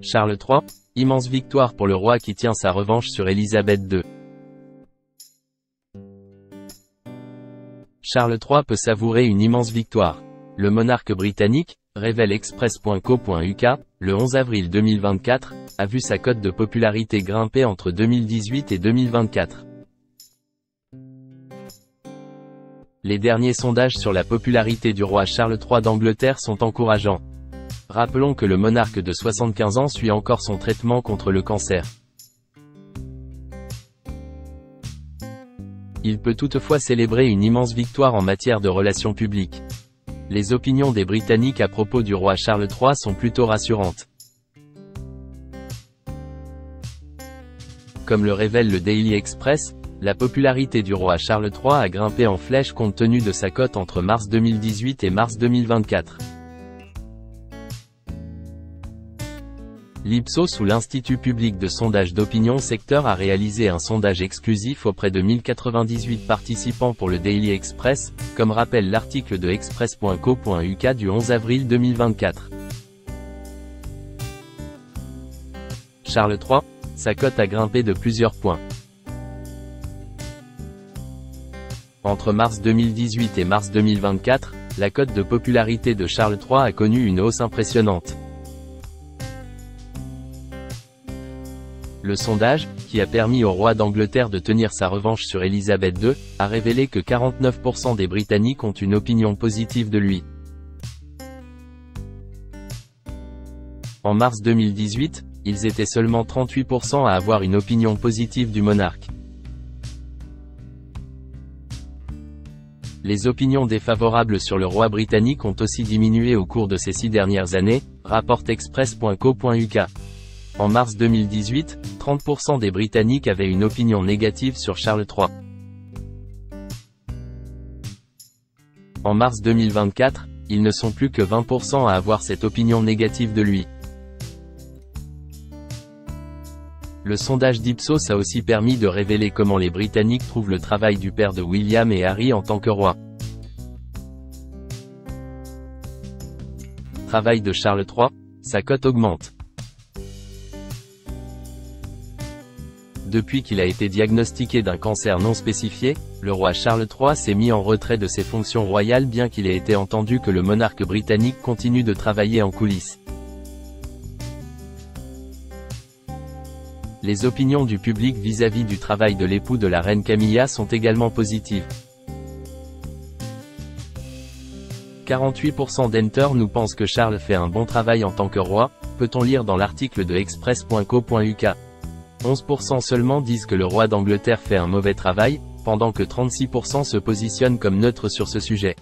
Charles III, immense victoire pour le roi qui tient sa revanche sur Élisabeth II. Charles III peut savourer une immense victoire. Le monarque britannique, révèle Express.co.uk, le 11 avril 2024, a vu sa cote de popularité grimper entre 2018 et 2024. Les derniers sondages sur la popularité du roi Charles III d'Angleterre sont encourageants. Rappelons que le monarque de 75 ans suit encore son traitement contre le cancer. Il peut toutefois célébrer une immense victoire en matière de relations publiques. Les opinions des Britanniques à propos du roi Charles III sont plutôt rassurantes. Comme le révèle le Daily Express, la popularité du roi Charles III a grimpé en flèche compte tenu de sa cote entre mars 2018 et mars 2024. L'Ipsos ou l'Institut public de sondage d'opinion Secteur a réalisé un sondage exclusif auprès de 1098 participants pour le Daily Express, comme rappelle l'article de Express.co.uk du 11 avril 2024. Charles III, sa cote a grimpé de plusieurs points. Entre mars 2018 et mars 2024, la cote de popularité de Charles III a connu une hausse impressionnante. Le sondage, qui a permis au roi d'Angleterre de tenir sa revanche sur Élisabeth II, a révélé que 49% des Britanniques ont une opinion positive de lui. En mars 2018, ils étaient seulement 38% à avoir une opinion positive du monarque. Les opinions défavorables sur le roi britannique ont aussi diminué au cours de ces 6 dernières années, rapporte Express.co.uk. En mars 2018, 30% des Britanniques avaient une opinion négative sur Charles III. En mars 2024, ils ne sont plus que 20% à avoir cette opinion négative de lui. Le sondage d'Ipsos a aussi permis de révéler comment les Britanniques trouvent le travail du père de William et Harry en tant que roi. Travail de Charles III, sa cote augmente. Depuis qu'il a été diagnostiqué d'un cancer non spécifié, le roi Charles III s'est mis en retrait de ses fonctions royales bien qu'il ait été entendu que le monarque britannique continue de travailler en coulisses. Les opinions du public vis-à-vis du travail de l'époux de la reine Camilla sont également positives. 48% d'Enter nous pensent que Charles fait un bon travail en tant que roi, peut-on lire dans l'article de Express.co.uk. 11% seulement disent que le roi d'Angleterre fait un mauvais travail, pendant que 36% se positionnent comme neutres sur ce sujet.